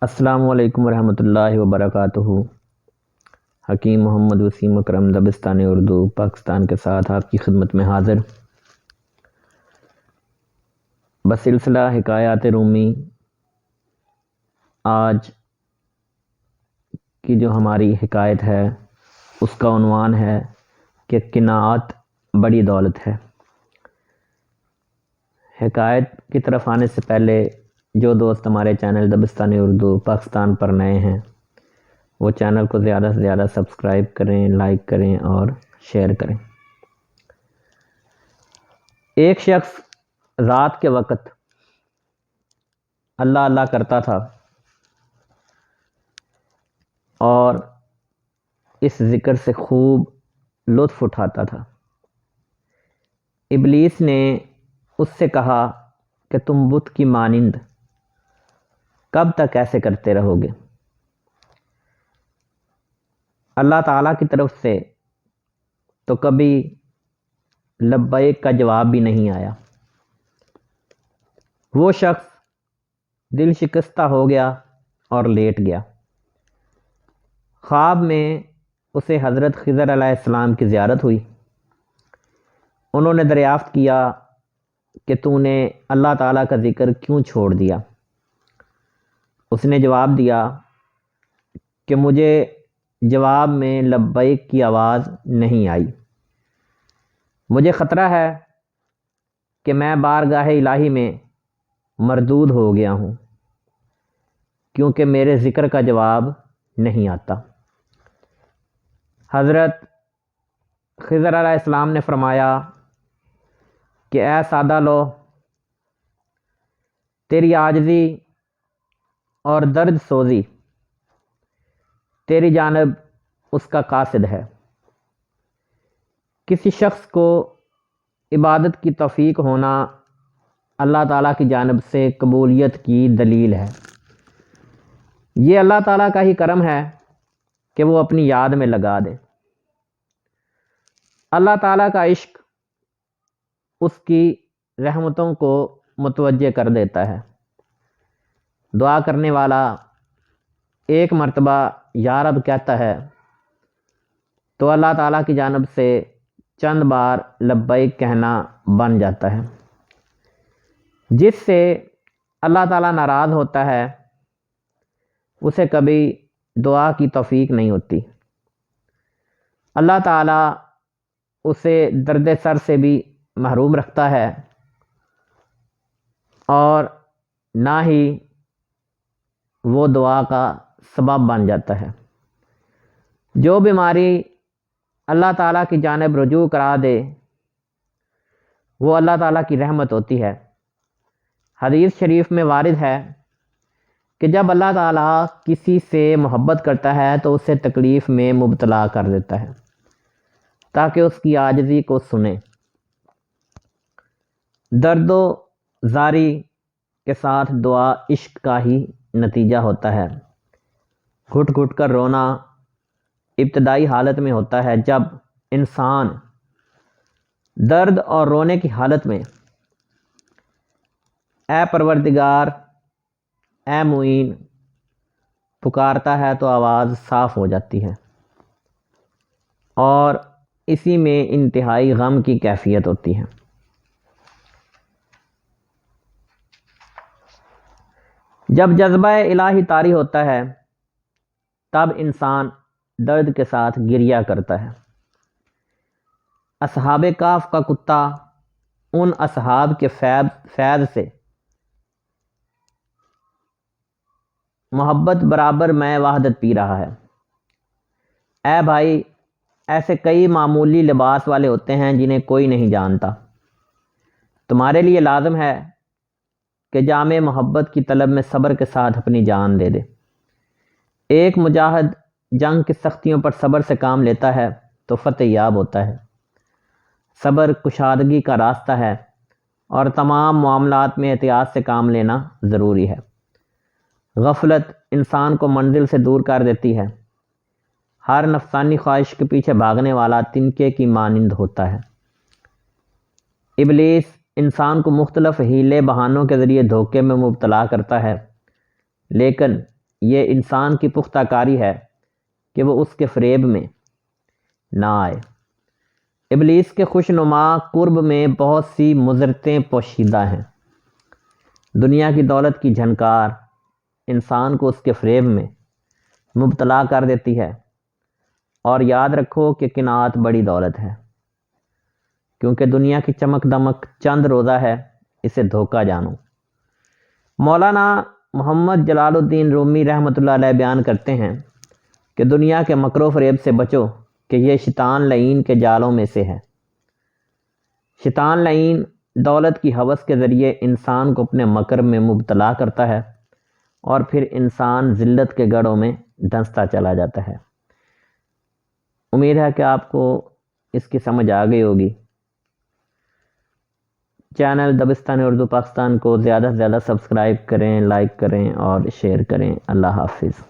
السلام علیکم ورحمۃ اللہ وبرکاتہ۔ حکیم محمد وسیم اکرم دبستان اردو پاکستان کے ساتھ آپ کی خدمت میں حاضر بسلسلہ حکایات رومی۔ آج کی جو ہماری حکایت ہے اس کا عنوان ہے کہ قناعت بڑی دولت ہے۔ حکایت کی طرف آنے سے پہلے جو دوست ہمارے چینل دبستان اردو پاکستان پر نئے ہیں وہ چینل کو زیادہ سے زیادہ سبسکرائب کریں، لائک کریں اور شیئر کریں۔ ایک شخص رات کے وقت اللہ اللہ کرتا تھا اور اس ذکر سے خوب لطف اٹھاتا تھا۔ ابلیس نے اس سے کہا کہ تم بت کی مانند کب تک ایسے کرتے رہو گے؟ اللہ تعالیٰ کی طرف سے تو کبھی لبیک کا جواب بھی نہیں آیا۔ وہ شخص دل شکستہ ہو گیا اور لیٹ گیا۔ خواب میں اسے حضرت خضر علیہ السلام کی زیارت ہوئی۔ انہوں نے دریافت کیا کہ تو نے اللہ تعالیٰ کا ذکر کیوں چھوڑ دیا؟ اس نے جواب دیا کہ مجھے جواب میں لبیک کی آواز نہیں آئی۔ مجھے خطرہ ہے کہ میں بارگاہ الہی میں مردود ہو گیا ہوں کیونکہ میرے ذکر کا جواب نہیں آتا۔ حضرت خضر علیہ السلام نے فرمایا کہ اے سادہ لو، تیری عاجزی اور درد سوزی تیری جانب اس کا قاصد ہے۔ کسی شخص کو عبادت کی توفیق ہونا اللہ تعالیٰ کی جانب سے قبولیت کی دلیل ہے۔ یہ اللہ تعالیٰ کا ہی کرم ہے کہ وہ اپنی یاد میں لگا دے۔ اللہ تعالیٰ کا عشق اس کی رحمتوں کو متوجہ کر دیتا ہے۔ دعا کرنے والا ایک مرتبہ یا رب کہتا ہے تو اللہ تعالیٰ کی جانب سے چند بار لبیک کہنا بن جاتا ہے۔ جس سے اللہ تعالیٰ ناراض ہوتا ہے اسے کبھی دعا کی توفیق نہیں ہوتی۔ اللہ تعالیٰ اسے درد سر سے بھی محروم رکھتا ہے اور نہ ہی وہ دعا کا سبب بن جاتا ہے۔ جو بیماری اللہ تعالیٰ کی جانب رجوع کرا دے وہ اللہ تعالیٰ کی رحمت ہوتی ہے۔ حدیث شریف میں وارد ہے کہ جب اللہ تعالیٰ کسی سے محبت کرتا ہے تو اسے تکلیف میں مبتلا کر دیتا ہے تاکہ اس کی عاجزی کو سنے۔ درد و زاری کے ساتھ دعا عشق کا ہی نتیجہ ہوتا ہے۔ گھٹ گھٹ کر رونا ابتدائی حالت میں ہوتا ہے جب انسان درد اور رونے کی حالت میں اے پروردگار، اے معین پکارتا ہے تو آواز صاف ہو جاتی ہے اور اسی میں انتہائی غم کی کیفیت ہوتی ہے۔ جب جذبہ الہی طاری ہوتا ہے تب انسان درد کے ساتھ گریہ کرتا ہے۔ اصحاب کہف کا کتا ان اصحاب کے فیض سے محبت برابر میں وحدت پی رہا ہے۔ اے بھائی، ایسے کئی معمولی لباس والے ہوتے ہیں جنہیں کوئی نہیں جانتا۔ تمہارے لیے لازم ہے کہ جامع محبت کی طلب میں صبر کے ساتھ اپنی جان دے دے۔ ایک مجاہد جنگ کی سختیوں پر صبر سے کام لیتا ہے تو فتح یاب ہوتا ہے۔ صبر کشادگی کا راستہ ہے اور تمام معاملات میں احتیاط سے کام لینا ضروری ہے۔ غفلت انسان کو منزل سے دور کر دیتی ہے۔ ہر نفسانی خواہش کے پیچھے بھاگنے والا تنکے کی مانند ہوتا ہے۔ ابلیس انسان کو مختلف ہیلے بہانوں کے ذریعے دھوکے میں مبتلا کرتا ہے، لیکن یہ انسان کی پختہ کاری ہے کہ وہ اس کے فریب میں نہ آئے۔ ابلیس کے خوشنما قرب میں بہت سی مضرتیں پوشیدہ ہیں۔ دنیا کی دولت کی جھنکار انسان کو اس کے فریب میں مبتلا کر دیتی ہے، اور یاد رکھو کہ قناعت بڑی دولت ہے، کیونکہ دنیا کی چمک دمک چند روزہ ہے، اسے دھوکہ جانو۔ مولانا محمد جلال الدین رومی رحمۃ اللہ علیہ بیان کرتے ہیں کہ دنیا کے مکر و فریب سے بچو کہ یہ شیطان لعین کے جالوں میں سے ہے۔ شیطان لعین دولت کی ہوس کے ذریعے انسان کو اپنے مکر میں مبتلا کرتا ہے، اور پھر انسان ذلت کے گڑھوں میں دھنستا چلا جاتا ہے۔ امید ہے کہ آپ کو اس کی سمجھ آ گئی ہوگی۔ چینل دبستان اردو پاکستان کو زیادہ سے زیادہ سبسکرائب کریں، لائک کریں اور شیئر کریں۔ اللہ حافظ۔